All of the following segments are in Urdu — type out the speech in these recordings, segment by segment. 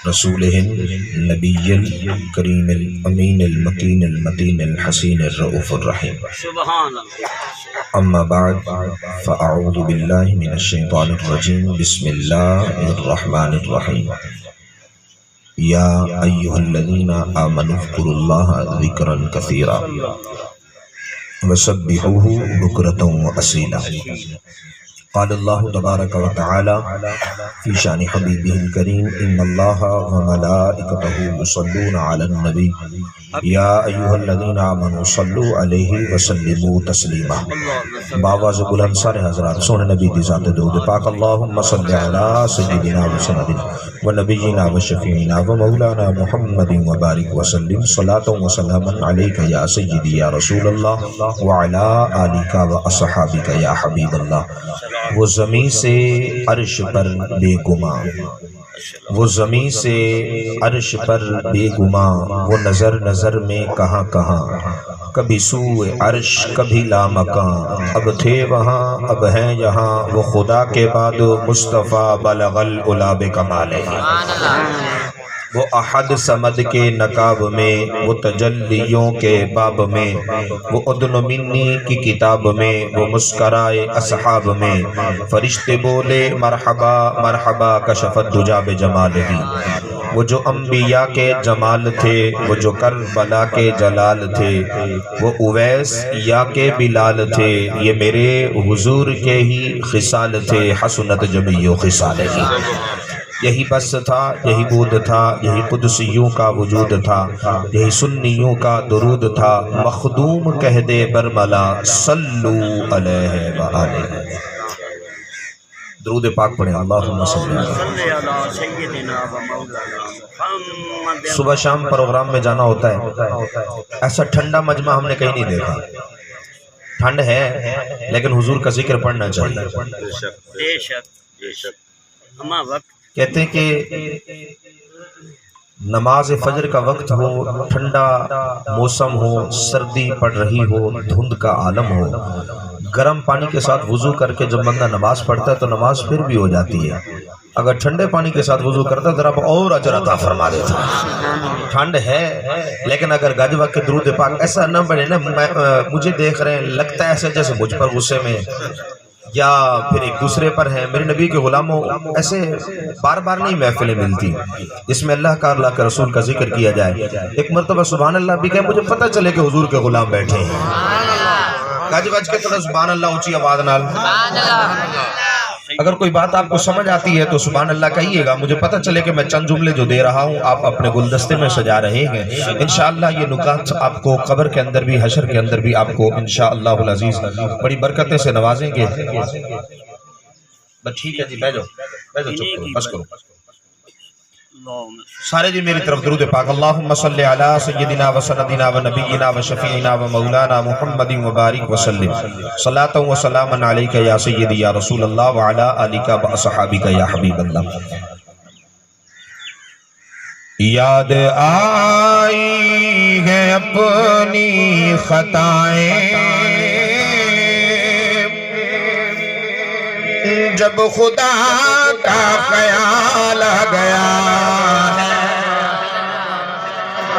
رسوله النبي الكريم الأمين المكين المتين الحسين الرؤوف الرحيم سبحان اللہ أما بعد فأعوذ بالله من الشيطان الرجيم بسم الله الرحمن الرحيم يا أيها الذين آمنوا اذكروا الله ذكرا كثيرا وسبحوه بكرة وأصيلا قال الله تبارك وتعالى في شان حبيبه الكريم إن الله وملائكته يصلون على النبي يا أيها الذين آمنوا صلوا عليه وسلموا تسليما باواز بلند سارے حضرات سونے نبی دی ذات درود پاک اللہم صلی علی سیدنا و سندنا و نبینا و شفیعنا و مولانا محمد و بارک وسلم صلاة و سلاما علیک یا سیدی یا رسول اللہ و علی آلک و اصحابک یا حبیب اللہ وہ زمین سے عرش پر بے گمان وہ زمین سے عرش پر بے گمان وہ نظر نظر میں کہاں کہاں کبھی سوئے عرش کبھی لامکان اب تھے وہاں اب ہیں یہاں وہ خدا کے بعد مصطفیٰ بلغ العلا بکمالہ وہ احد سمد کے نقاب میں وہ تجلیوں کے باب میں وہ ادن منی کی کتاب میں وہ مسکرائے اصحاب میں فرشتے بولے مرحبا مرحبا کشفت دجا بجمالہ وہ جو انبیاء کے جمال تھے وہ جو کربلا کے جلال تھے وہ اویس یا کے بلال تھے یہ میرے حضور کے ہی خصال تھے حسنت جمیع خصالہ یہی بس تھا یہی بود تھا یہی قدسیوں کا وجود تھا یہی سنیوں کا درود تھا مخدوم کہہ دے برملا صلو علیہ وآلہ درود پاک پڑھیں اللہم صلی اللہ صبح شام پروگرام میں جانا ہوتا ہے ایسا ٹھنڈا مجمع ہم نے کہیں نہیں دیکھا ٹھنڈ ہے لیکن حضور کا ذکر پڑھنا چاہیے بے شک بے شک ہما وقت کہتے ہیں کہ نماز فجر کا وقت ہو ٹھنڈا موسم ہو سردی پڑ رہی ہو دھند کا عالم ہو گرم پانی کے ساتھ وضو کر کے جب بندہ نماز پڑھتا ہے تو نماز پھر بھی ہو جاتی ہے اگر ٹھنڈے پانی کے ساتھ وضو کرتا ہے ذرا اور اجر عطا فرما دیتا ہے ٹھنڈ ہے لیکن اگر گج وقت کے درود پاک ایسا نہ بنے نا مجھے دیکھ رہے ہیں لگتا ہے ایسے جیسے مجھ پر غصے میں یا پھر ایک دوسرے پر ہیں میرے نبی کے غلاموں ایسے بار بار نہیں محفلیں ملتی جس میں اللہ کا رسول کا ذکر کیا جائے ایک مرتبہ سبحان اللہ بھی کہے مجھے پتہ چلے کہ حضور کے غلام بیٹھے ہیں گج وج کے تھوڑا سبحان اللہ اونچی آواز نال اگر کوئی بات آپ کو سمجھ آتی ہے تو سبحان اللہ کہیے گا مجھے پتہ چلے کہ میں چند جملے جو دے رہا ہوں آپ اپنے گلدستے میں سجا رہے ہیں انشاءاللہ یہ نکات آپ کو قبر کے اندر بھی حشر کے اندر بھی آپ کو انشاءاللہ العزیز بڑی برکتیں سے نوازیں گے بس ٹھیک ہے جی بیٹھو چپ کرو بس کرو سارے جی میری طرف درود پاک اللہم صلی علی سیدنا و سندنا و نبینا و شفیعنا و مولانا محمد و بارک وسلم صلاة و سلاما علیکہ یا سیدی یا رسول اللہ و علی آلکہ و اصحابکہ یا حبیب اللہ یاد آئی ہے اپنی خطائیں جب خدا کا خیال آ گیا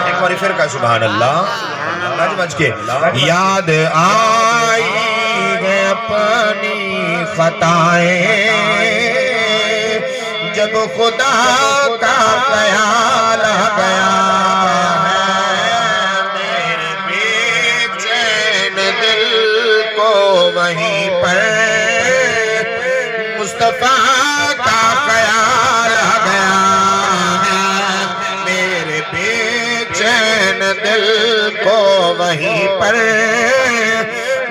ایک بار پھر کا سبحان اللہ گج بج کے یاد آئی ہے اپنی خطائیں جب خدا کا خیال آ گیا میرے بے چین دل کو وہیں پر مصطفیٰ کا خیال آ گیا میرے بے چین دل کو وہیں پر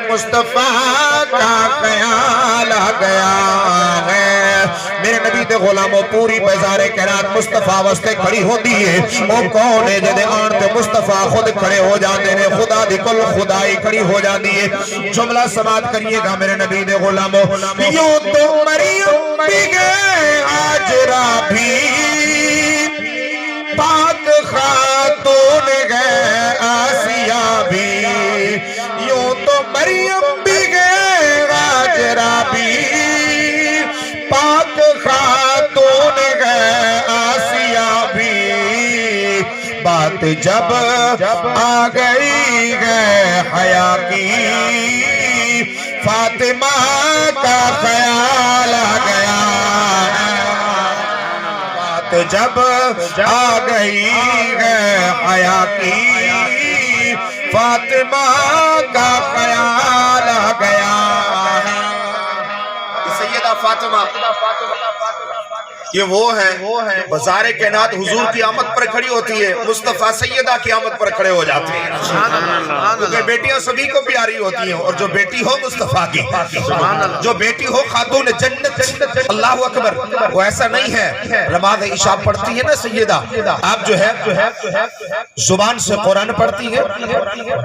مصطفیٰ کا خیال آ گیا ہے میرے نبی دے غلاموں پوری بیزارے کائنات مصطفیٰ واسطے کھڑی ہوندی ہے وہ کون ہے جدے آن تے مصطفیٰ خود کھڑے ہو جاندے نے خدا دی کل خدائی کھڑی ہو جاندی ہے جملہ سماعت کریے گا میرے نبی دے غلاموں یوں تو مریم بھی گئے آجرا بھی پاک خاتون گئے آسیہ بھی یوں تو مریم بھی گئے آجرا بھی پاک خاتون گئے آسیہ بھی بات جب آ گئی ہے حیا کی فاطمہ کا خیال آ گیا بات جب آ گئی ہے حیا کی فاطمہ کا خیال آ گیا سیدہ فاطمہ یہ وہ ہے بازار کائنات حضور کی آمد پر کھڑی ہوتی ہے مصطفیٰ سیدہ کی آمد پر کھڑے ہو جاتے ہیں کیونکہ بیٹیاں سبھی کو پیاری ہوتی ہیں اور جو بیٹی ہو مصطفیٰ کی جو بیٹی ہو خاتون جنت اللہ اکبر وہ ایسا نہیں ہے نماز عشاء پڑھتی ہے نا سیدہ آپ جو ہے زبان سے قرآن پڑھتی ہے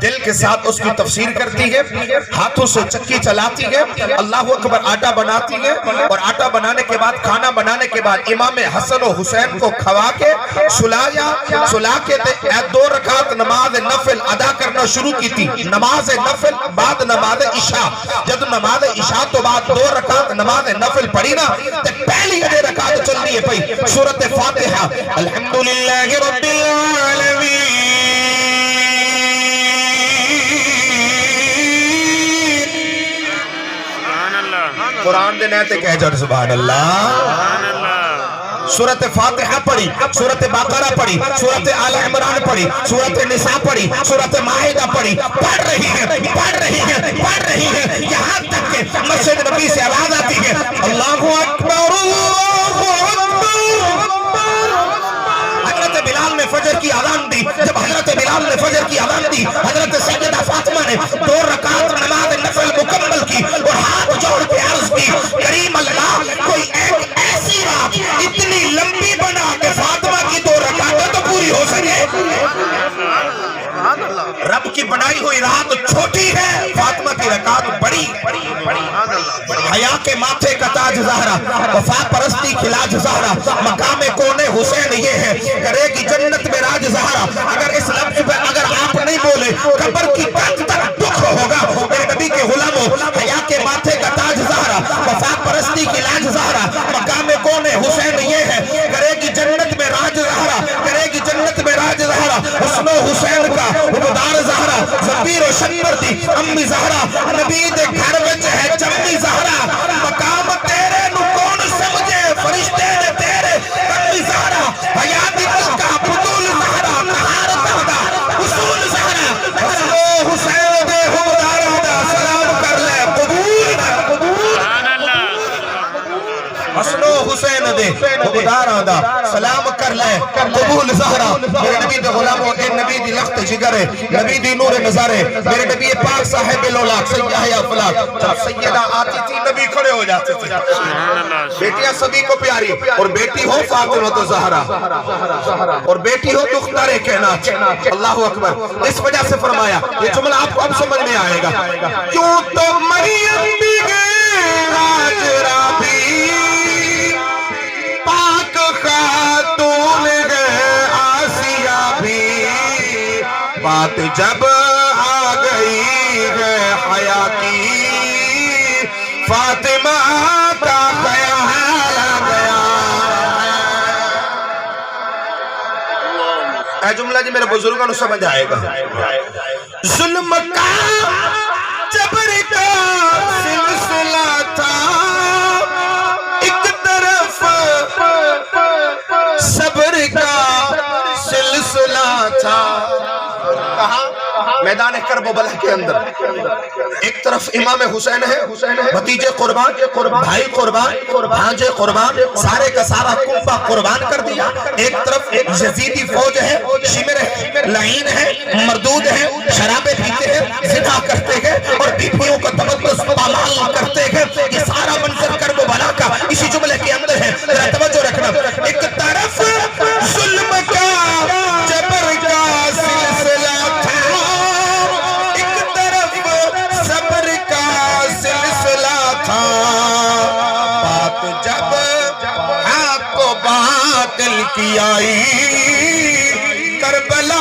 دل کے ساتھ اس کی تفسیر کرتی ہے ہاتھوں سے چکی چلاتی ہے اللہ اکبر آٹا بناتی ہے اور آٹا بنانے کے بعد کھانا بنانے کے بعد امام حسن و حسین کو کھوا کے سلا کے 2 رکعت نماز نفل ادا کرنا شروع کی تھی نماز نفل بعد نماز عشاء جب نماز عشاء تو بعد 2 رکعت نماز نفل پڑھی نا تو پہلی رکعت چلنی ہے پئی سورۃ فاتحہ الحمدللہ رب العالمین قرآن دے نہتے کہہ جڑ سبحان اللہ سورۃ فاتحہ پڑھی سورۃ بقرہ پڑھی سورۃ آل عمران پڑھی سورۃ نساء پڑھی سورۃ مائدہ پڑھی پڑھ رہی ہے یہاں تک کہ مسجد نبی سے آواز آتی ہے اللہ اکبر حضرت بلال نے فجر کی اذان دی جب حضرت بلال نے فجر کی اذان دی حضرت سیدہ فاطمہ نے 2 رکعت نماز نفل مکمل کی اور ہاتھ جوڑ کے عرض کی کریم اللہ کوئی ایک ایسی رات اتنی لمبی بنا کہ فاطمہ کی 2 رکعتیں تو پوری ہو سکے رب کی بنائی ہوئی رات چھوٹی ہے فاطمہ کی رکعت بڑی حیا کے ماتھے کا تاج زہرا وفا پرستی خلاج زہرا مقام کون حسین یہ ہے کرے گی جنت میں راج زہرا اگر اس لفظ پہ اگر آپ نہیں بولے قبر کی تک دکھ ہوگا میرے نبی کے غلاموں حیا کے ماتھے کا تاج زہرا وفا پرستی خلاج زہرا مقام کون حسین یہ ہے کرے گی جنت میں راج زہرا کرے گی جنت میں راج زہرا حسن و حسین کا عبدار زہرا زبیر و شنور دی امی زہرا نبی دے گھر وچ ہے چمی زہرا مقام تیرے نو کون سمجھے فرشتے نے تیرے امی زہرا حیا دی کا بطول زہرا طہارت دا اصول زہرا حسن و حسین دے عبدار دا سلام کر لے قبول حسن و حسین دے عبدار دا سلام کر لے قبول زہرا میرے نبی دے غلاموں اے نبی دی لخت جگر ہے نبی دی نور نظر ہے میرے نبی پاک صاحب لولاک سیدہ یا فلاک جب سیدہ آتی تھی نبی کھڑے ہو جاتے تھے بیٹیاں سبھی کو پیاری اور بیٹی ہو فاطمہ تو زہرا اور بیٹی ہو دختر کائنات اللہ اکبر اس وجہ سے فرمایا یہ جملہ آپ کو اب سمجھ میں آئے گا کیوں تو مریم بھی گئے راجرہ بھی پاک خاتون ہے آسیہ بھی بات جب آ گئی ہے حیا کی فاطمہ کا خیال آ گیا اے جملہ جی میرے بزرگوں نے سمجھ آئے گا ظلم کا جبر کا سلسلہ تھا ایک طرف صبر کا سلسلہ تھا کہاں میدان کرب و بلہ کے اندر ایک طرف امام حسین ہے بھتیجے قربان بھائی قربان بھانجے قربان سارے کا سارا کنبہ قربان کر دیا ایک طرف یزیدی فوج ہے شمر لعین ہے مردود ہے شرابیں پیتے ہیں زنا کرتے ہیں اور بیویوں کا تقدس پامال کرتے ہیں یہ سارا منظر کرب و بلہ کا اسی جملے کے اندر ہے ذرا توجہ رکھنا ایک طرف ظلم کا جبر کا سلسلہ بات جب حق و باطل کی آئی کربلا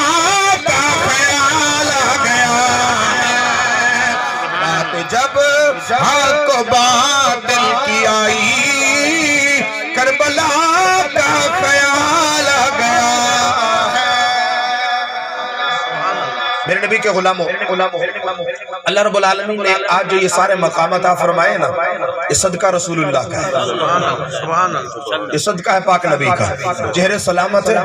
کا خیال آ گیا میرے نبی کے غلاموں، اللہ رب العالمین نے آج جو یہ سارے مقامات فرمائے نا، یہ صدقہ رسول اللہ کا ہے، یہ صدقہ ہے پاک نبی کا، چہرے سلامت ہے،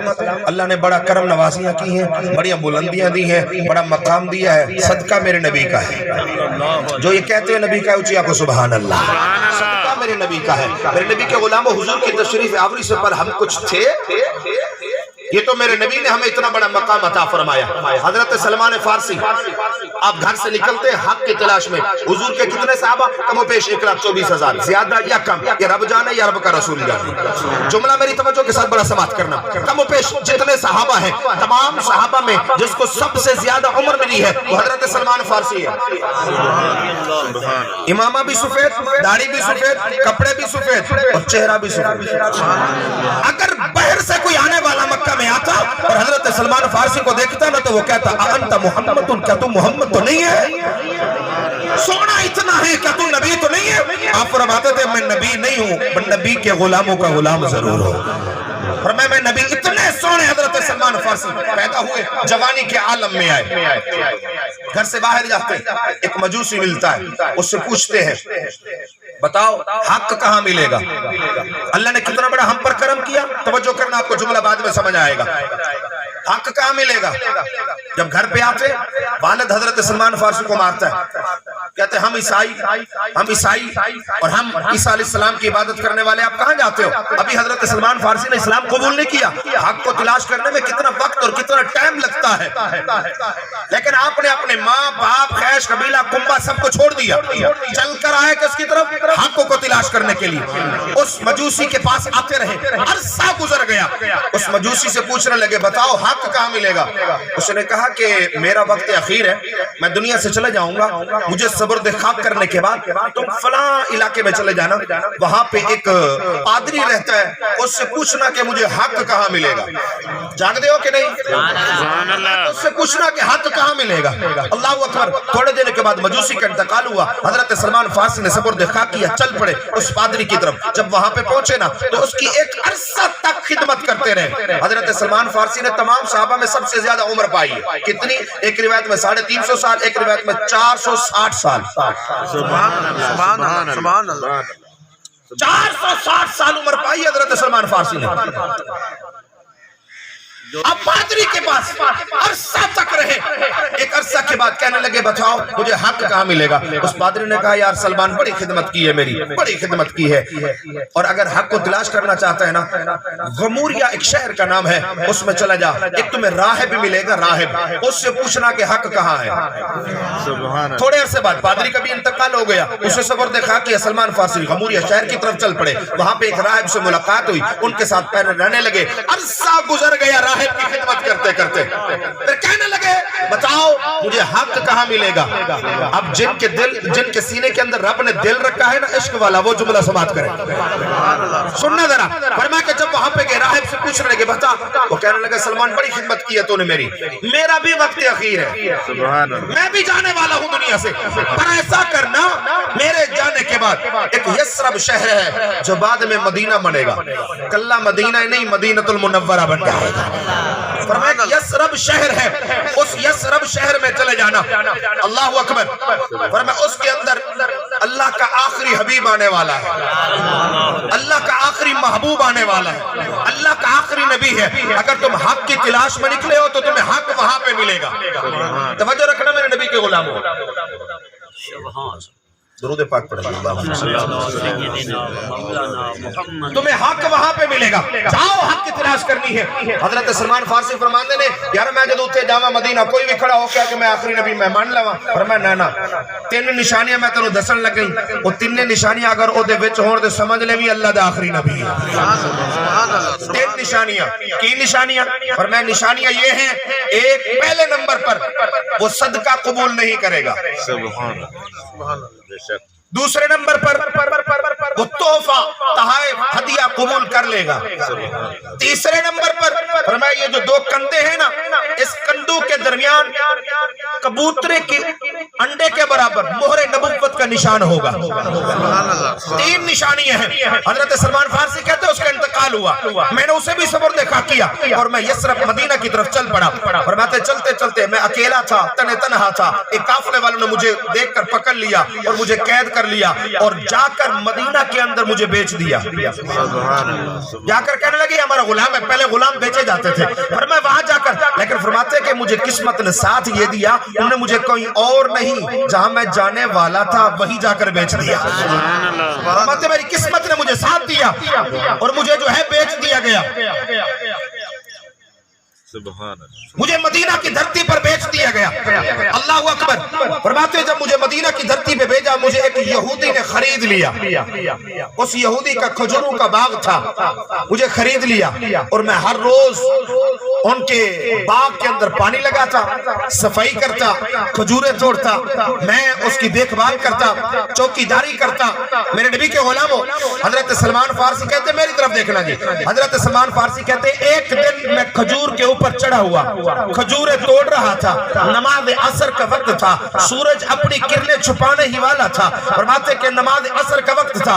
اللہ نے بڑا کرم نوازیاں کی ہیں، بڑی بلندیاں دی ہیں، بڑا مقام دیا ہے، صدقہ میرے نبی کا ہے۔ جو یہ کہتے ہیں نبی کا ہے، اچھیا کو سبحان اللہ، صدقہ میرے نبی کا ہے۔ میرے نبی کے غلاموں، حضور کی تشریف آوری سے پر ہم کچھ تھے، یہ تو میرے نبی نے ہمیں اتنا بڑا مقام عطا فرمایا۔ حضرت سلمان فارسی، آپ گھر سے نکلتے حق کی تلاش میں، حضور کے کتنے صحابہ؟ کم و بیش 1,24,000، زیادہ یا کم، یہ رب جانے یا رب کا رسول جانے۔ جملہ میری توجہ کے ساتھ بڑا سماعت کرنا، کم و بیش جتنے صحابہ ہیں، تمام صحابہ میں جس کو سب سے زیادہ عمر ملی ہے وہ حضرت سلمان فارسی ہے۔ امامہ بھی سفید، داڑھی بھی سفید، کپڑے بھی سفید اور چہرہ بھی سفید۔ اگر باہر سے کوئی آنے والا مکہ میں آتا اور حضرت سلمان فارسی کو دیکھتا نا تو وہ کہتا انت محمد، کیا تو محمد تو نہیں ہے؟ سونا اتنا ہے، کیا تو نبی تو نہیں ہے؟ آپ فرماتے تھے میں نبی نہیں ہوں، پر نبی کے غلاموں کا غلام ضرور ہوں۔ فرمایا میں نبی، اتنے سونے حضرت سلمان فارسی پیدا ہوئے، جوانی کے عالم میں آئے، گھر سے باہر جاتے ایک مجوسی ملتا ہے، اس سے پوچھتے ہیں بتاؤ حق کہاں ملے گا؟ اللہ نے کتنا بڑا ہم پر کرم کیا، توجہ کرنا، آپ کو جملہ بعد میں سمجھ آئے گا۔ حق کہاں ملے گا؟ جب گھر پہ آتے والد حضرت سلمان فارسی کو مارتا ہے، کہتے ہم عیسائی اور ہم عیسیٰ علیہ السلام کی عبادت کرنے والے، آپ کہاں جاتے ہو؟ ابھی حضرت سلمان فارسی نے اسلام قبول نہیں کیا۔ حق کو تلاش کرنے میں کتنا وقت اور کتنا ٹائم لگتا ہے، لیکن آپ نے اپنے ماں باپ خیش قبیلہ کنبہ سب کو چھوڑ دیا، چل کر آئے کس کی طرف؟ حق کو تلاش کرنے کے لیے۔ اس مجوسی کے پاس آتے رہے، عرصہ گزر گیا، اس مجوسی سے پوچھنے لگے بتاؤ حق کہاں ملے گا؟ اس نے کہا کہ میرا وقت اخیر ہے، میں دنیا سے چلے جاؤں گا، مجھے صبر خواب کرنے کے بعد تم فلاں علاقے میں چلے جانا، وہاں پہ ایک پادری رہتا ہے، اس سے پوچھنا کہ مجھے حق کہاں ملے گا۔ جاگ دے ہو کہ نہیں؟ اس سے پوچھنا کہ حق کہاں ملے گا۔ اللہ اکبر۔ تھوڑے دن کے بعد مجوسی کا انتقال ہوا، حضرت سلمان فارسی نے صبر خواب کیا، چل پڑے اس پادری کی طرف۔ جب وہاں پہ پہنچے نا تو اس کی ایک عرصہ تک خدمت کرتے رہے۔ حضرت سلمان فارسی نے تمام صحابہ میں سب سے زیادہ عمر پائی ہے، کتنی؟ ایک روایت میں 350 سال، ایک روایت میں 460 سال۔ سبحان اللہ، سبحان اللہ، 460 سال عمر پائی حضرت سلمان فارسی نے۔ اب پادری کے پاس عرصہ تک رہے، ایک عرصہ کے بعد کہنے لگے بتاؤ مجھے حق کہاں ملے گا؟ اس پادری نے کہا یار سلمان بڑی خدمت کی ہے، میری بڑی خدمت کی ہے، اور اگر حق کو تلاش کرنا چاہتا ہے نا، غموریہ ایک شہر کا نام ہے، اس میں چلا جا، ایک تمہیں راہب بھی ملے گا، راہب، اس سے پوچھنا کہ حق کہاں ہے۔ تھوڑے عرصے بعد پادری کا بھی انتقال ہو گیا، اسے صبر دکھا کہ سلمان فارسی غموریہ شہر کی طرف چل پڑے، وہاں پہ ایک راہب سے ملاقات ہوئی، ان کے ساتھ رہنے لگے، عرصہ گزر گیا راہب کی خدمت کرتے کرتے، پھر کہنے لگے بتاؤ مجھے حق کہاں ملے گا؟ اب جن کے سینے کے اندر رب نے دل رکھا ہے نا عشق والا، وہ جملہ سماعت کریں، سننا ذرا۔ فرمایا کہ جب وہاں پہ گئے راہب سے پوچھنے لگے بتا، وہ کہنے لگا سلمان بڑی خدمت کی ہے تو نے میری، میرا بھی وقت اخیر ہے، میں بھی جانے والا ہوں دنیا سے، پر ایسا کرنا میرے جانے کے بعد ایک یسرب شہر ہے جو بعد میں مدینہ بنے گا، کلہ مدینہ نہیں مدینۃ المنورہ بن جائے گا۔ فرمایا کہ یسرب شہر ہے، اس یسرب شہر میں چلے جانا۔ اللہ اکبر۔ فرمایا اس کے اندر اللہ کا آخری حبیب آنے والا ہے، اللہ کا آخری محبوب آنے والا ہے، اللہ کا آخری نبی ہے۔ اگر تم حق کی تلاش میں نکلے ہو تو تمہیں حق وہاں پہ ملے گا۔ توجہ رکھنا میرے نبی کے غلاموں، درود پاک پڑھیں، تمہیں حق وہاں پہ ملے گا، جاؤ حق کی تلاش کرنی ہے۔ حضرت سلمان فارسی فرماندے نے یار میں جدو اتنے جاواں مدینہ کوئی بھی کھڑا ہو کیا کہ میں آخری نبی میں مان لواں، فرمایا نا 3 نشانیاں میں تینوں دسن لگ گئی، وہ 3 نشانیاں اگر او دے وچ ہون تے سمجھ لے بھی اللہ دا آخری نبی ہے۔ 3 نشانیاں، کی نشانیاں؟ فرمایا نشانیاں یہ ہیں، ایک پہلے نمبر پر وہ صدقہ قبول نہیں کرے گا، دوسرے نمبر پر وہ تحفہ تحائف ہدیہ قبول کر لے گا، تیسرے نمبر پر فرمایا یہ جو 2 کندھے ہیں نا، اس کندھوں کے درمیان کبوترے کے انڈے کے برابر مہر نبوت کا نشان ہوگا۔ سبحان اللہ، 3 نشانیاں ہیں۔ حضرت سلمان فارسی کہتے ہیں اس کا انتقال ہوا، میں نے اسے بھی صبر دیکھا کیا اور میں یثرب مدینہ کی طرف چل پڑا۔ فرماتے چلتے چلتے میں اکیلا تھا، تنہا تھا، ایک قافلے والوں نے مجھے دیکھ کر پکڑ لیا اور مجھے قید کر لیا اور جا کر مدینہ کے اندر مجھے بیچ دیا۔ جا کر کہنے لگے ہمارا غلام ہے، پہلے غلام بیچے جاتے تھے، پر میں وہاں جا کر، لیکن فرماتے کہ مجھے قسمت نے ساتھ یہ دیا، انہوں نے مجھے کوئی اور نہیں جہاں میں جانے والا تھا وہی جا کر بیچ دیا۔ فرماتے میری قسمت نے مجھے ساتھ دیا اور مجھے جو ہے بیچ دیا گیا، مجھے مدینہ کی دھرتی پر بیچ دیا گیا۔ اللہ اکبر۔ فرماتے جب مجھے مدینہ کی دھرتی پہ بھیجا مجھے ایک یہودی نے خرید لیا، اس یہودی کا کھجوروں کا باغ تھا، مجھے خرید لیا اور میں ہر روز ان کے باغ کے اندر پانی لگاتا، صفائی کرتا، کھجوریں توڑتا، میں اس کی دیکھ بھال کرتا، چوکی داری کرتا۔ میرے نبی کے غلاموں، حضرت سلمان فارسی کہتے میری طرف دیکھنا جی، حضرت سلمان فارسی کہتے ایک دن میں کھجور کے اوپر چڑھا ہوا، کھجوریں توڑ رہا تھا، نماز عصر کا وقت تھا، سورج اپنی کرنیں چھپانے ہی والا تھا۔ فرماتے کہ نماز عصر کا وقت تھا،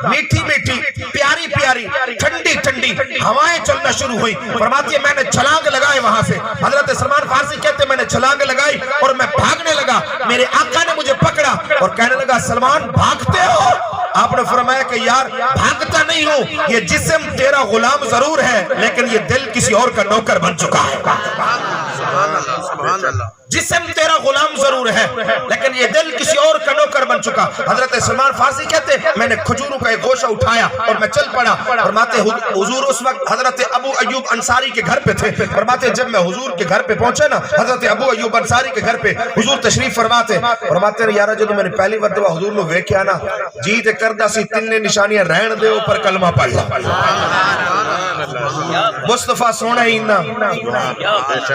میٹھی میٹھی پیاری پیاری ٹھنڈی ٹھنڈی ہوائیں چلنا شروع ہوئی۔ فرماتے میں نے چھلانگ لگائے وہاں سے، حضرت سلمان فارسی کہتے میں نے چھلانگ لگائی اور میں بھاگنے لگا، میرے آقا نے مجھے پکڑا اور کہنے لگا سلمان بھاگتے ہو؟ آپ نے فرمایا کہ یار بھاگتا نہیں ہوں، یہ جسم تیرا غلام ضرور ہے لیکن یہ دل کسی اور کا نوکر بن چکا ہے۔ سبحان اللہ، جسم تیرا غلام ضرور ہے لیکن یہ دل کسی اور کا نوکر بن چکا۔ حضرت سلمان فارسی کہتے میں نے کھجوروں کا ایک گوشہ اٹھایا اور میں چل پڑا۔ فرماتے حضور اس وقت حضرت ابو ایوب انصاری کے گھر پہ تھے۔ فرماتے جب میں حضور کے گھر پہ پہنچا نا، حضرت ابو ایوب انصاری کے گھر پہ حضور تشریف فرماتے یارا جدو میں نے پہلی مرتبہ حضور نو ویکھیا نا جی تے کردا سی تین نشانیاں رہن دے اوپر کلمہ پڑھ لا، مصطفیٰ سونا ہی نا۔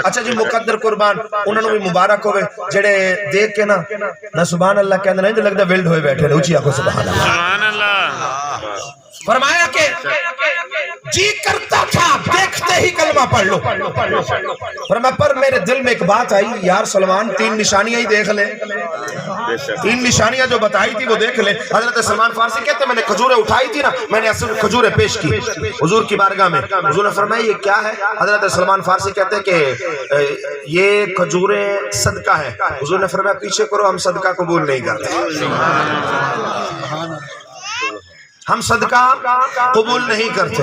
اچھا جی مقدر قربان انہوں نے بھی مبارک ہوئے جڑے دیکھ کے نا سبحان اللہ کہنے نہیں جو لگتا ولڈ ہوئے بیٹھے رہے، اچھی آنکھوں سبحان اللہ۔ فرمایا کہ جی کرتا تھا دیکھتے ہی کلمہ پڑھ لو، فرمایا پر میرے دل میں ایک بات آئی یار سلمان 3 نشانیاں ہی دیکھ لے، 3 نشانیاں جو بتائی تھی وہ دیکھ لے۔ حضرت سلمان فارسی کہتے میں نے کھجوریں اٹھائی تھی نا، میں نے اصل کھجوریں پیش کی حضور کی بارگاہ میں، حضور نے فرمایا یہ کیا ہے؟ حضرت سلمان فارسی کہتے ہیں کہ یہ کھجوریں صدقہ ہے۔ حضور نے فرمایا پیچھے کرو، ہم صدقہ قبول نہیں کرتے، ہم صدقہ قبول نہیں کرتے۔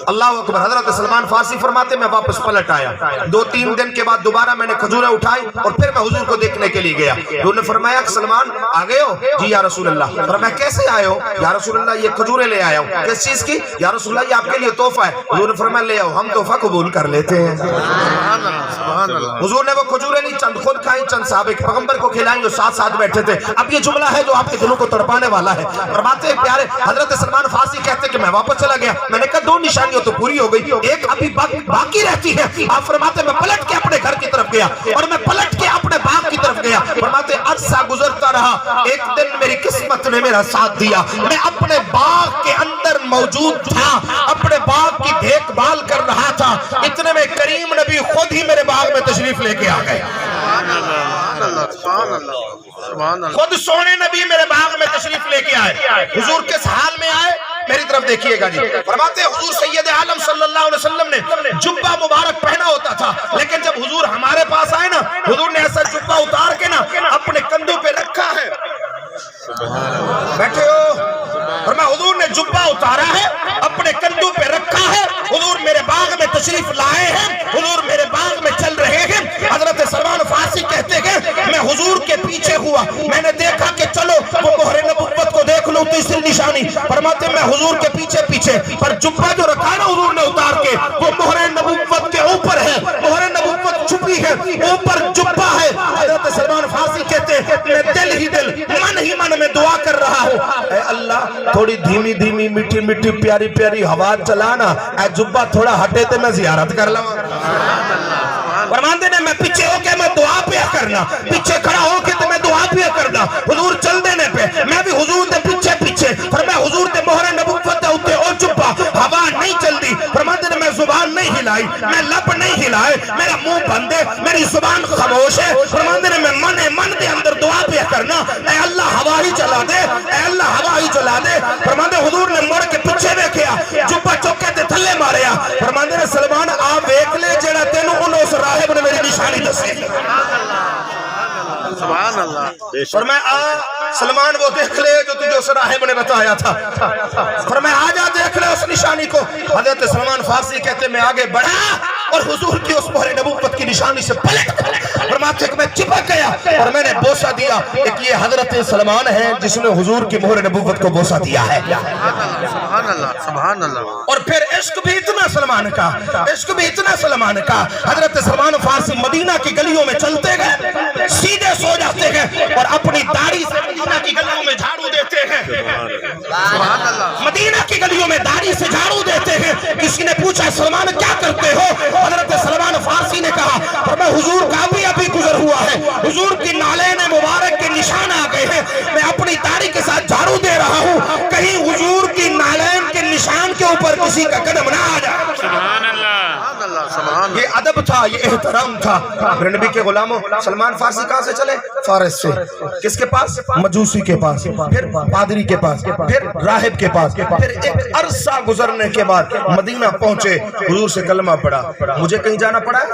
اللہ اکبر۔ حضرت سلمان فارسی فرماتے میں واپس پلٹ آیا، 2-3 دن کے بعد دوبارہ میں نے کھجوریں اٹھائی اور پھر میں حضور کو دیکھنے کے لیے گیا۔ حضور نے فرمایا سلمان آ گئے ہو؟ جی یا رسول اللہ۔ فرمایا کیسے آئے ہو؟ یا رسول اللہ یہ کھجوریں لے آیا ہوں۔ کس چیز کی؟ یا رسول اللہ یہ آپ کے لیے تحفہ ہے۔ حضور نے فرمایا لے آؤ، ہم تحفہ قبول کر لیتے ہیں۔ حضور نے وہ کھجوریں لی، چند خود کھائیں، چند صحابہ پیغمبر کو کھلائیں جو ساتھ ساتھ بیٹھے تھے۔ اب یہ جملہ ہے جو آپ کے دلوں کو تڑپانے والا ہے۔ فرماتے ہیں پیارے حضرت سلمان فارسی کہتے کہ میں واپس چلا گیا، میں نے کہا 2 نشانیاں تو پوری ہو گئی، ایک ابھی باقی رہتی ہے۔ آپ فرماتے میں پلٹ کے اپنے گھر کی طرف گیا اور میں پلٹ کے اپنے باغ کی طرف گیا۔ فرماتے عرصہ گزرتا رہا، ایک دن میری قسمت نے میرا ساتھ دیا، میں اپنے باغ کے اندر موجود تھا، اپنے باغ کی دیکھ بھال کر رہا تھا، اتنے میں کریم نبی خود ہی میرے باغ میں تشریف لے کے آ گئے۔ خود سونے نبی میرے باغ میں تشریف لے کے آئے۔ حضور کس حال میں آئے میری طرف دیکھیے گا جی۔ فرماتے ہیں حضور سید عالم صلی اللہ علیہ وسلم نے جبہ مبارک پہنا ہوتا تھا، لیکن جب حضور ہمارے پاس آئے نا حضور نے ایسا جبہ اتار کے نا اپنے کندھوں پہ رکھا ہے، بیٹھے ہو؟ فرمایا حضور نے جبہ اتارا ہے، اپنے کندھوں پہ رکھا ہے، حضور میرے باغ میں تشریف لائے ہیں، حضور میرے باغ میں چل رہے ہیں۔ حضرت سلمان فارسی کہتے ہیں میں حضور کے پیچھے ہوا، میں نے دیکھا کہ چلو وہ مہر نبوت کو دیکھ لو، تیسری نشانی۔ فرماتے میں حضور کے پیچھے پیچھے، پر جبہ جو رکھا ہے نا حضور نے اتار کے وہ مہر نبوت کے اوپر ہے، مہر نبوت چھپی ہے، اوپر جبہ ہے۔ حضرت سلمان فارسی کہتے میں دل ہی دل من ہی من میں دعا کر رہا ہوں، اے اللہ تھوڑی دھیمی دھیمی میٹھی میٹھی پیاری پیاری ہوا چلانا، اے جبہ تھوڑا ہٹے تے میں زیارت کر لوں۔ فرماندے نے میں پیچھے ہو کے میں دعا پیا کرنا، پیچھے کھڑا ہو کے تے میں دعا پیا کرنا، حضور چل دینے پہ میں بھی حضور دے پیچھے پیچھے۔ فرمایا حضور دے مہر نبوت دے اوتے او جبہ ہوا نہیں چل دی۔ فرماندے نے میں زبان زبان نہیں ہلائی، میں لب نہیں ہلائے، میرا منہ بند ہے، میری زبان خاموش ہے۔ فرماندے نے میں من دے اندر دعا پہ کرنا، اے اللہ ہوا ہی چلا دے، اے اللہ ہوا ہی چلا دے۔ فرماندے حضور نے مڑ کے پیچھے ویکھیا، جبا چوکے تے تھلے ماریا۔ فرماندے نے سلمان آ ویکھ لے جڑا تینوں انہوں اس راہب نے میری نشانی دسی۔ سبحان اللہ۔ فرمایا سلمان وہ دیکھ لے جو تجھے اس راہب نے بتایا تھا۔ فرمایا آجا دیکھ لے اس نشانی کو۔ حضرت سلمان فارسی کہتے میں آگے بڑھا اور حضور کی اس مہر نبوت کی نشانی سے پلٹ فرماتے کہ میں چپک گیا اور میں نے بوسہ دیا۔ ایک یہ حضرت سلمان ہے جس نے حضور کی مہر نبوت کو بوسہ دیا ہے۔ سبحان اللہ، سبحان اللہ۔ اور پھر عشق بھی اتنا سلمان کا، عشق بھی اتنا سلمان کا، حضرت سلمان فارسی مدینہ کی گلیوں میں چلتے گئے، سیدھے سو جاتے ہیں اور اپنی داڑھی سے مدینہ کی گلیوں میں جھاڑو دیتے ہیں۔ سبحان اللہ۔ مدینہ کی گلیوں میں داڑھی سے جھاڑو دیتے ہیں۔ کسی نے پوچھا سلمان کیا کرتے ہو؟ حضرت سلمان فارسی نے کہا فرمایا حضور کا بھی ابھی گزر ہوا ہے، حضور کی نالین مبارک کے نشان آ گئے ہیں، میں اپنی داڑھی کے ساتھ جھاڑو دے رہا ہوں، کہیں حضور کی نالین کے نشان کے اوپر کسی کا قدم نہ آ جائے۔ سبحان اللہ۔ یہ ادب تھا، یہ احترام تھا۔ میرے نبی کے غلاموں سلمان فارسی کہاں سے چلے؟ فارس سے۔ کس کے پاس؟ مجوسی کے پاس، پھر پادری کے پاس، پھر راہب کے پاس، پھر ایک عرصہ گزرنے کے بعد مدینہ پہنچے، حضور سے کلمہ پڑھا۔ مجھے کہیں جانا پڑا ہے؟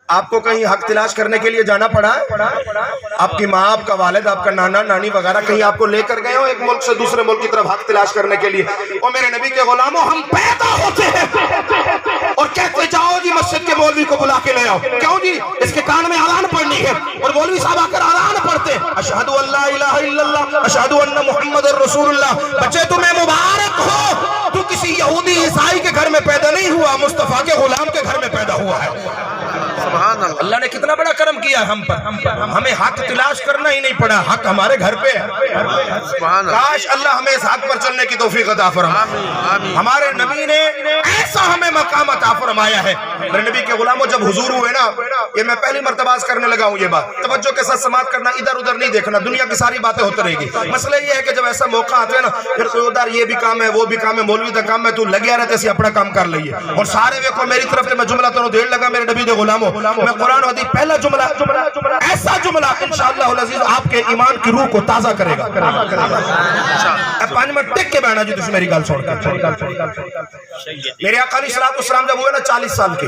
آپ کو کہیں حق تلاش کرنے کے لیے جانا پڑا ہے؟ آپ کی ماں، آپ کا والد، آپ کا نانا نانی وغیرہ کہیں آپ کو لے کر گئے ہو ایک ملک سے دوسرے ملک کی طرف حق تلاش کرنے کے لیے؟ اور میرے نبی کے غلاموں ہم پیدا ہوتے ہیں اور کہتے جاؤ جی مسجد کے مولوی کو بلا کے لے آؤ، کیوں جی اس کے کان میں اذان پڑھنی ہے، اور مولوی صاحب آ کر اذان پڑھتے اشہد ان لا الہ الا اللہ اشہد ان محمد رسول اللہ۔ بچے تمہیں مبارک ہو، تو کسی یہودی عیسائی کے گھر میں پیدا نہیں ہوا، مصطفیٰ کے غلام کے گھر میں پیدا ہوا ہے۔ سبحان اللہ۔ اللہ نے کتنا بڑا کرم کیا ہم پر، ہمیں حق تلاش کرنا ہی نہیں پڑا، حق ہمارے گھر پہ ہے۔ سبحان اللہ۔ کاش اللہ ہمیں اس حق پر چلنے کی توفیق عطا فرمائے۔ ہمارے نبی نے ایسا ہمیں مقام عطا فرمایا ہے۔ میرے نبی کے غلاموں جب حضور ہوئے نا، یہ میں پہلی مرتبہ کرنے لگا ہوں یہ بات، توجہ کے ساتھ سماعت کرنا، ادھر ادھر نہیں دیکھنا، دنیا کی ساری باتیں ہوتی رہے گی۔ مسئلہ یہ ہے کہ جب ایسا موقع آتے ہیں نا، پھر کوئی ادھر یہ بھی کام ہے وہ بھی کام ہے، مولوی کا کام ہے، تو لگیا رہتے سے اپنا کام کر لئیے، اور سارے ویکھو میری طرف سے میں جملہ تو دیر لگا میرے نبی دے غلاموں، میں قرآن و حدیث پہلا جملہ ایسا جملہ انشاءاللہ العزیز آپ کے ایمان کی روح کو تازہ کرے گا۔ 5 منٹ ٹک کے بیٹھنا جی تسی میری گل سن کر۔ میرے آقا علیہ السلام جب ہوئے نا 40 سال کے،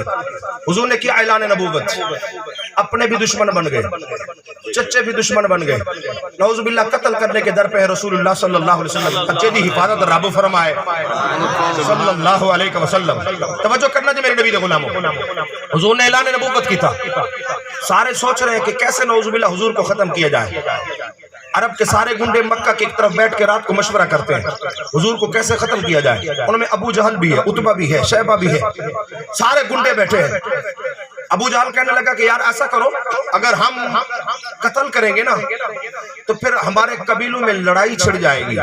حضور نے کیا اعلان نبوت، اپنے بھی دشمن بن گئے، چچے بھی دشمن بن گئے، نعوذ باللہ قتل کرنے کے در پہ ہے رسول اللہ صلی اللہ علیہ وسلم، بچے دی حفاظت رب فرمائے صلی اللہ علیہ وسلم۔ توجہ کرنا جی میرے نبی دے غلاموں، حضور نے اعلان نبوت کی تھا، سارے سوچ رہے ہیں کہ کیسے نعوذ باللہ حضور کو ختم کیا جائے۔ عرب کے سارے گنڈے مکہ کی ایک طرف بیٹھ کے رات کو مشورہ کرتے ہیں حضور کو کیسے ختم کیا جائے۔ ان میں ابو جہل بھی ہے، عتبہ بھی ہے، شیبہ بھی ہے، سارے گنڈے بیٹھے ہیں۔ ابو جہل کہنے لگا کہ یار ایسا کرو، اگر ہم قتل کریں گے نا تو پھر ہمارے قبیلوں میں لڑائی چھڑ جائے گی،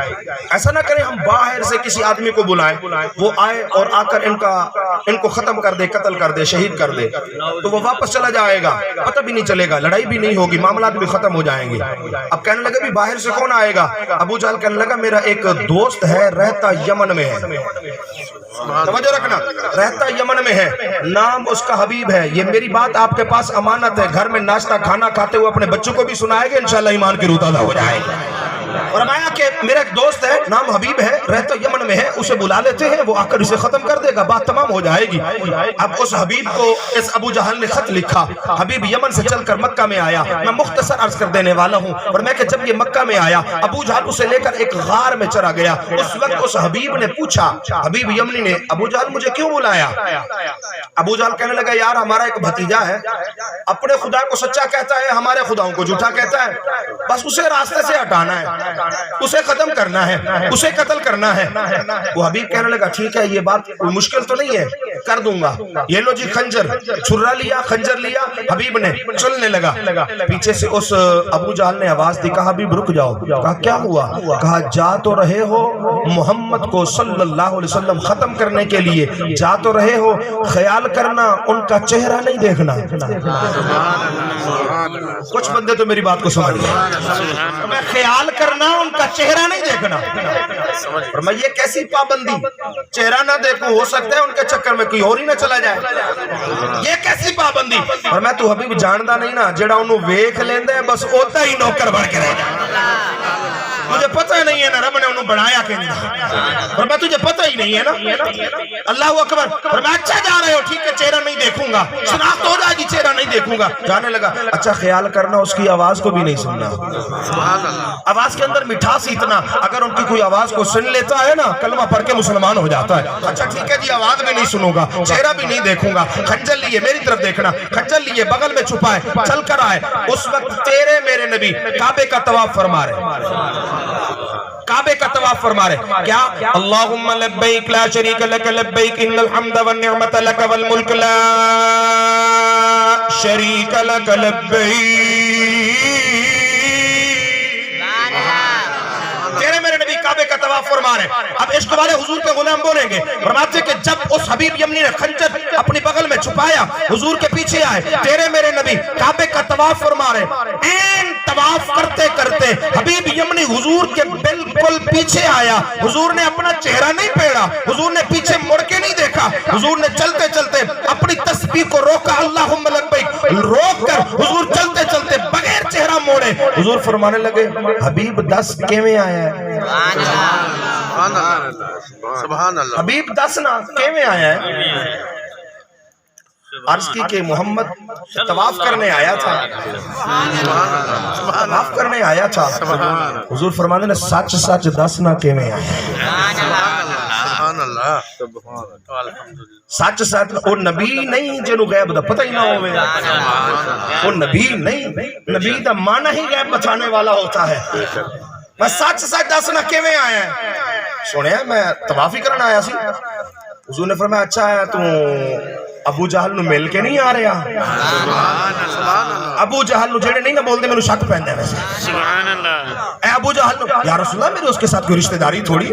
ایسا نہ کریں ہم باہر سے کسی آدمی کو بلائیں، وہ آئے اور آ کر ان کو ختم کر دے، قتل کر دے، شہید کر دے، تو وہ واپس چلا جائے گا، پتہ بھی نہیں چلے گا، لڑائی بھی نہیں ہوگی، معاملات بھی ختم ہو جائیں گے۔ اب کہنے لگا بھی باہر سے کون آئے گا؟ ابو جہل کہنے لگا میرا ایک دوست ہے، رہتا یمن میں ہے، توجہ رکھنا، رہتا یمن میں ہے، نام اس کا حبیب ہے، یہ میری بات آپ کے پاس امانت ہے، گھر میں ناشتہ کھانا کھاتے ہوئے اپنے بچوں کو بھی سنائے گے، انشاءاللہ ایمان کی روح تازہ ہو جائے گی۔ فرمایا کہ میرا ایک دوست ہے، نام حبیب ہے، رہتا یمن میں ہے، اسے بلا لیتے ہیں، وہ آ کر اسے ختم کر دے گا، بات تمام ہو جائے گی۔ اب اس حبیب کو اس ابو جہل نے خط لکھا، حبیب یمن سے چل کر مکہ میں آیا، میں مختصر عرض کر دینے والا ہوں، اور میں کہ جب یہ مکہ میں آیا، ابو جہل اسے لے کر ایک غار میں چلا گیا، اس وقت اس حبیب نے پوچھا، حبیب یمنی نے، ابو جہل مجھے کیوں بلایا؟ ابو جہل کہنے لگا یار ہمارا ایک بھتیجا ہے، اپنے خدا کو سچا کہتا ہے، ہمارے خداؤں کو جھوٹا کہتا ہے، بس اسے راستے سے ہٹانا ہے، اسے ختم کرنا ہے، اسے قتل کرنا ہے۔ وہ حبیب کہنے لگا ٹھیک ہے، یہ بات مشکل تو نہیں ہے، کر دوں گا، یہ لو جی خنجر، چھرا لیا، خنجر لیا، حبیب نے چلنے لگا، پیچھے سے اس ابو جہل نے آواز دی، کہا حبیب رک جاؤ، کہا کیا ہوا؟ کہا جا تو رہے ہو محمد کو صلی اللہ علیہ وسلم ختم کرنے کے لیے، جا تو رہے ہو، خیال کرنا ان کا چہرہ نہیں دیکھنا۔ کچھ بندے تو میری بات کو سمجھ گئے، میں خیال کرنا ان کا چہرہ نہیں دیکھنا، اور میں یہ کیسی پابندی، چہرہ نہ دیکھوں، ہو سکتا ہے ان کے چکر میں کوئی اور ہی نہ چلا جائے، یہ کیسی پابندی؟ اور میں تو حبیب جاندا نہیں نا، جڑا انہوں ویکھ لیندے ہے بس اوتا ہی نوکر بن کے رہ جائے، مجھے پتہ نہیں ہے نا رب نے انہوں بڑھایا کہ نہیں، اور میں تجھے پتہ ہی نہیں ہے نا۔ اللہ اکبر، اور میں اچھا جا رہے ہو ٹھیک ہے، چہرہ نہیں دیکھوں گا، شناخت ہو جائے گی، چہرہ نہیں دیکھوں گا، جانے لگا، اچھا خیال کرنا اس کی آواز کو بھی نہیں سننا، آواز کے اندر مٹھاس اتنا، اگر ان کی کوئی آواز کو سن لیتا ہے نا کلمہ پڑھ کے مسلمان ہو جاتا ہے، اچھا ٹھیک ہے جی آواز بھی نہیں سنوں گا، چہرہ بھی نہیں دیکھوں گا، خنجر لیے میری طرف دیکھنا، خنجر لیے بغل میں چھپائے چل کر آئے، اس وقت تیرے میرے نبی کعبے کا طواف فرما رہے، کعبے کا طواف فرما رہے، کیا اللہم لبیک لا شریک لک لبیک ان الحمد والنعمت لک والملک لا شریک لک لبیک، تیرے میرے نبی کعبے کا طواف فرما رہے ہیں۔ اب عشق والے حضور کے غلام بولیں گے، فرماتے کہ جب اس حبیب یمنی نے خنجر اپنی بغل میں چھپایا، حضور کے پیچھے آئے، تیرے میرے نبی کعبے کا طواف فرما رہے ہیں، این طواف کرتے کرتے حبیب یمنی حضور کے بالکل پیچھے آیا، حضور نے اپنا چہرہ نہیں پھیرا، حضور نے پیچھے مڑ کے نہیں دیکھا، حضور نے چلتے چلتے اپنی تسبیح کو روکا، اللہم لبیک روک کر حضور چلتے چلتے بغیر چہرہ موڑے حضور فرمانے لگے، حبیب 10 کیویں آیا ہے، سبحان اللہ، حبیب 10 نا کیویں آیا ہے، عرض کی کہ محمد طواف کرنے آیا تھا، طواف کرنے آیا تھا، حضور فرمانے نے سچ سچ 10 نہ کیویں آیا ہے، سبحان اللہ، سچ سچ، وہ نبی نہیں جنہوں غیب دا پتہ ہی نہ ہوئے، وہ نبی نہیں، نبی دا معنی ہی غیب بتانے والا ہوتا ہے، میں سچ سچ 10 نہ کیویں آیا ہے، سنیا میں طواف ہی کرنا آیا سی، حضور نے فرمایا اچھا ہے تو ابو جہل نو مل کے نہیں آ رہا، ابو جہل نو جڑے نہیں نہ بول دے میں نو شک پہن دے ویسے، سبحان اللہ، اے ابو جہل نو یا رسول اللہ میرے اس کے ساتھ کوئی رشتہ داری تھوڑی،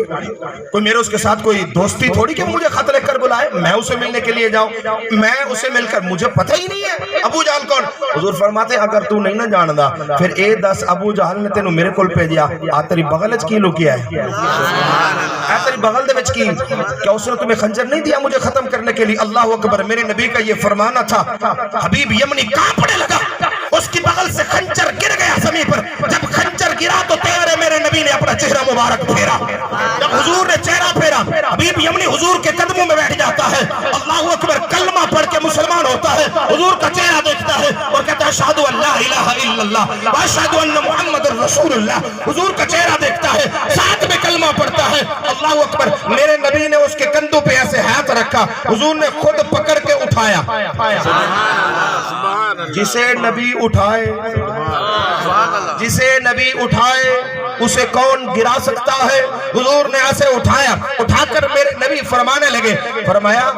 کوئی میرے اس کے ساتھ کوئی دوستی تھوڑی کہ مجھے خط لکھ کر بلائے میں اسے ملنے کے لیے جاؤں، میں اسے مل کر مجھے پتہ ہی نہیں ہے ابو جہل کون، حضور فرماتے اگر تو نہیں نہ جاندا پھر اے 10 ابو جہل نے تینوں میرے کول بھیجیا، آ تیری بغل وچ کی لکیا ہے، آ تیری بغل دے وچ کی، کیا اس نے تمہیں خنجر نہیں دیا مجھے ختم کرنے کے لیے، اللہ اکبر، میرے نبی کا یہ فرمانا تھا، حبیب یمنی کانپنے لگا، اس کی بغل سے خنجر گر گیا زمین پر، جب خنجر گرا تو تیرے میرے نبی نے اپنا چہرہ مبارک پھیرا، جب حضور نے چہرہ پھیرا حبیب یمنی حضور کے قدموں میں بیٹھ جاتا ہے، اللہ اکبر، کلمہ پڑھ کے مسلمان ہوتا ہے، حضور کا چہرہ دیکھتا ہے اور کہتا ہے اشہد ان لا الہ الا اللہ واشہد ان محمد رسول اللہ، حضور کا چہرہ دیکھتا ہے، ساتھ میں کلمہ پڑھتا ہے، اللہ اکبر، میرے نبی نے اس کے کندھوں پہ ایسے ہاتھ رکھا، حضور نے خود پکڑ کے اٹھایا، جسے نبی اٹھائے، جسے نبی اٹھائے اسے کون گرا سکتا ہے، حضور نے ایسے اٹھایا، اٹھا کر میرے نبی فرمانے لگے، فرمایا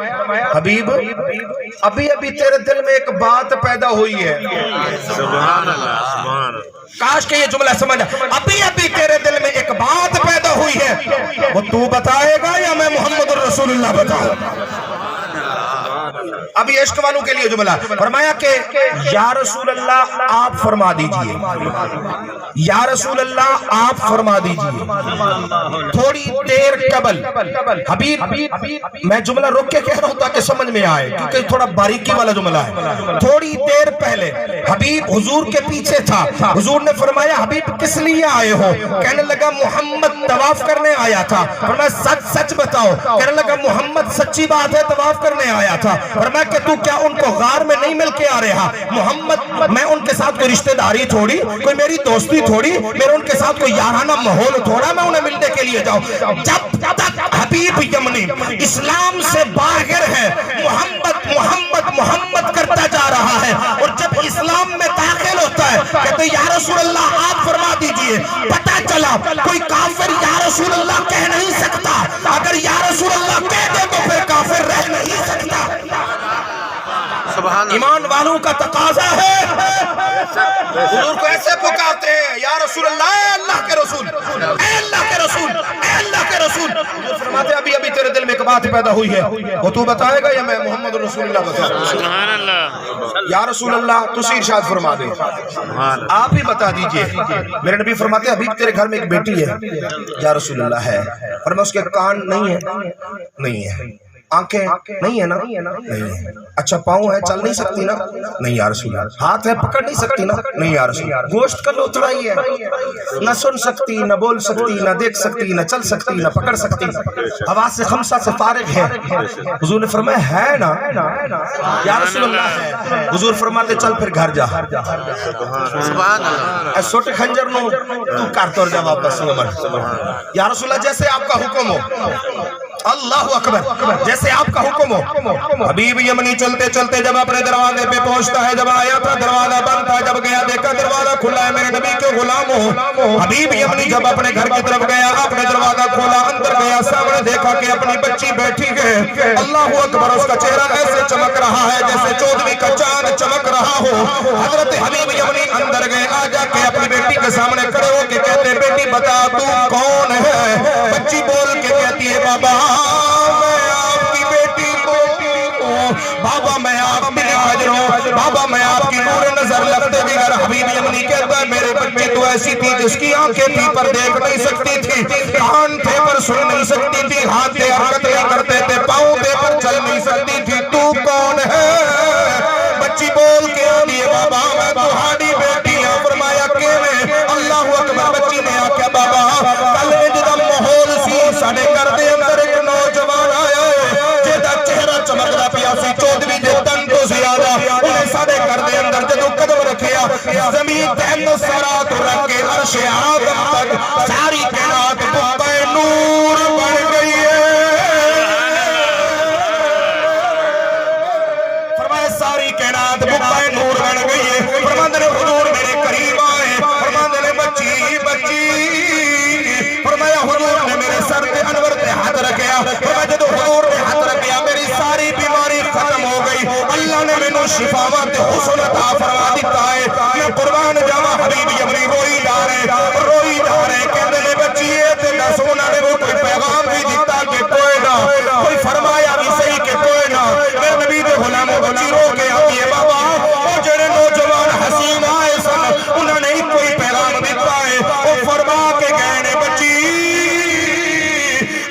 حبیب ابھی ابھی تیرے دل میں ایک بات پیدا ہوئی ہے، سبحان اللہ، سبحان اللہ، کاش کہ یہ جملہ سمجھا، ابھی ابھی تیرے دل میں ایک بات پیدا ہوئی ہے، وہ تو بتائے گا یا میں محمد الرسول اللہ بتاؤں، ابھی عشق والوں کے لیے جملہ، فرمایا کہ یا رسول اللہ آپ فرما دیجئے، یا رسول اللہ آپ فرما دیجئے، تھوڑی دیر قبل، حبیب میں جملہ روک کے کہہ رہا ہوں تاکہ سمجھ میں آئے کیونکہ تھوڑا باریکی والا جملہ ہے، تھوڑی دیر پہلے حبیب حضور کے پیچھے تھا، حضور نے فرمایا حبیب کس لیے آئے ہو، کہنے لگا محمد طواف کرنے آیا تھا، فرمایا سچ سچ بتاؤ، کہنے لگا محمد سچی بات ہے طواف کرنے آیا تھا، فرمایا کہ تو کیا ان کو غار میں نہیں مل کے آ رہا، محمد میں ان کے ساتھ کوئی رشتہ داری تھوڑی، کوئی میری دوستی تھوڑی، میرا ان کے ساتھ کوئی یارانہ ماحول تھوڑا میں انہیں ملنے کے لیے جاؤں، جب تک حبیب یمنی اسلام سے باہر ہے محمد محمد محمد کرتا جا رہا ہے، اور جب اسلام میں داخل ہوتا ہے کہتے یا رسول اللہ آپ فرما دیجئے، پتہ چلا کوئی کافر یا رسول اللہ کہہ نہیں سکتا، اگر یا رسول اللہ کہہ دے تو پھر کافر رہ نہیں سکتا، ایمان والوں کا تقاضا ہے، حضور کو ایسے پکارتے ہیں یا رسول اللہ، اے اللہ کے رسول، اے اللہ کے رسول، اے اللہ کے رسول، حضور فرماتے ہیں ابھی ابھی تیرے دل میں ایک بات پیدا ہوئی ہے، وہ تو بتائے گا یا میں محمد رسول اللہ بتاؤں، سبحان اللہ، یا رسول اللہ تسی ارشاد فرما دیں، آپ ہی بتا دیجئے، میرے نبی فرماتے ہیں ابھی تیرے گھر میں ایک بیٹی ہے، یا رسول اللہ ہے، فرمایا اس کے کان نہیں ہے، نہیں ہے، آنکھیں نہیں ہے نا؟ نہیں ہے۔ اچھا پاؤں ہے، چل نہیں سکتی نا؟ نہیں یا رسول اللہ۔ ہاتھ ہے، پکڑ نہیں سکتی نا؟ نہیں یا رسول اللہ۔ گوشت کا لوتھڑا ہی ہے، نہ سن سکتی، نہ بول سکتی، نہ دیکھ سکتی، نہ چل سکتی، نہ پکڑ سکتی، حواس خمسہ سے فارغ ہے۔ حضور نے فرمایا ہے نا یا رسول اللہ ہے۔ حضور فرماتے چل پھر گھر جا۔ سبحان اللہ اے سوٹے خنجر نو تو کار توڑ جا واپس عمر۔ یا رسول اللہ جیسے آپ کا حکم ہو، اللہ اکبر، جیسے آپ کا حکم ہو۔ حبیب یمنی چلتے چلتے جب اپنے دروازے پہ پہنچتا ہے، جب آیا تھا دروازہ بند تھا، جب گیا دیکھا دروازہ کھلا ہے، میرے نبی کے غلام ہو۔ حبیب یمنی جب اپنے گھر کی طرف گیا، اپنے دروازہ کھولا، اندر گیا، سامنے دیکھا کہ اپنی بچی بیٹھی ہے۔ اللہ اکبر، اس کا چہرہ ایسے چمک رہا ہے جیسے 14ویں کا چاند چمک رہا ہو۔ حضرت حبیب یمنی اندر گئے، آ جا کے اپنی بیٹی کے سامنے کھڑے ہو کے کہتے بیٹی بتا تو کون ہے؟ بچی بول کے کہتی ہے بابا میں آپ کی بیٹی ہوں، بابا میں آپ کی حاضر ہوں، بابا میں آپ کی نور نظر لگتے بغیر۔ حبیب یمنی کہتا ہے میرے بچے تو ایسی تھی جس کی آنکھیں تھی پر دیکھ نہیں سکتی تھی، کان تھے پر سن نہیں سکتی تھی، ہاتھ تھے حرکت نہیں کرتے تھے، پاؤں تھے پر چل نہیں سکتی تھی، تو کون ہے؟ بچی بول کے آدھی ہے بابا میں تمہاری بیٹی ہوں۔ فرمایا کہ میں اللہ اکبر، بچی نے آکھا بابا کل جدا ماحول سی ساڑے کر دے اندر ایک نوجوان آیا ہے جیدہ چہرہ چمکدا پیا سی، 14ویں دے تن تو زیادہ انہیں ساڑے کر دے اندر جدو قدم رکھیا زمین تحت سرات رکھ کے عرش آدم تک ساری کائنات بقع نور بن گئی ہے۔ فرمایا ساری کائنات بقع نور بن گئی ہے۔ فرماندے نے حضور میرے قریب آئے، فرماندے نے بچی بچی، فرمایا حضور نے میرے سر پہ انور پہ ہاتھ رکھیا، فرمایا جدو حضور نے ہاتھ رکھیا میری ساری بیماری ختم ہو گئی، اللہ نے میں نو شفاوت حسن عطا فرما دیتا ہے۔ میں قربان جاوا حبیب یمنی روئی جا رہے کہندے نے بچی تے نہ سونا نے وہ کوئی پیغام بھی دیتا کہ کوئی نہ کوئی فرمایا بھی صحیح کہ کوئی نہ، میرے نبی دے غلام بچی رو کے آتی ہے بابا وہ جڑے نوجوان حسین آئے سن انہوں نے کوئی پیغام دیتا ہے، وہ فرما کے گئے نے بچی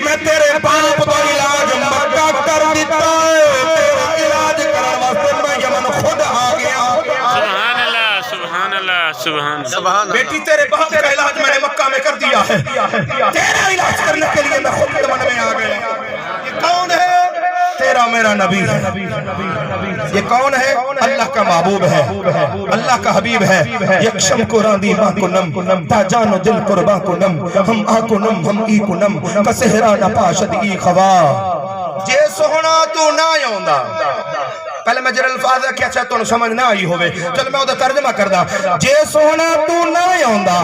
میں تیرے باپ کا علاج مکہ کر دیتا ہے، تیرا علاج کرنے واسطے میں یمن خود آ گیا۔ سبحان اللہ سبحان اللہ سبحان سبحان بیٹی تیرے باپ کا علاج میں نے مکہ میں کر دیا ہے، تیرا علاج کرنے کے لیے میں خود یمن میں آ گیا۔ یہ کون ہے؟ تیرا میرا نبی ہے۔ یہ کون ہے؟ اللہ کا محبوب ہے، اللہ کا حبیب ہے۔ یکشم کو راندی ماں کو نم تا جانو دل قربا کو نم، ہم آ کو نم ہم ای کو نم کسہرا نہ پاشد ای خوا۔ جے سونا تو نہ یوندا، پہلے میں جرے الفاظ ہے کیا چاہتا تو سمجھ نہ آئی ہوئے، چل میں ادھا ترجمہ کردہ۔ جے سونا تو نہ یوندا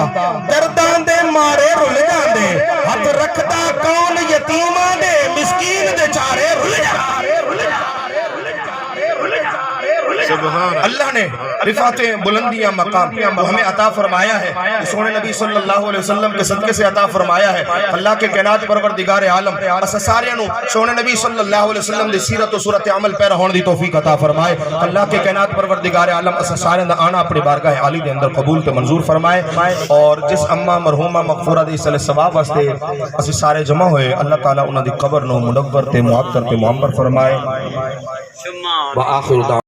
دردان دے مارے رل جان دے، ہاتھ رکھتا کون یتیمان دے مسکین دے چارے رل جان۔ اللہ نے رفعت بلندیاں مقام وہ ہمیں عطا فرمایا ہے، سونے نبی صلی اللہ علیہ وسلم کے صدقے سے عطا فرمایا ہے۔ اللہ کے کائنات پروردگار عالم اسا سارے نو سونے نبی صلی اللہ علیہ وسلم دی سیرت و صورت عمل پیرا ہون دی توفیق عطا فرمائے۔ اللہ کے کائنات پروردگار عالم اسا سارے دا آنا اپنی بارگاہ عالی دے اندر قبول تے منظور فرمائے، اور جس اماں مرحومہ مغفورہ دی صلی ثواب واسطے اسی سارے جمع ہوئے، اللہ تعالیٰ انہاں دی قبر نو منور تے معطر تے معمر فرمائے۔ شما وآخر دعوانا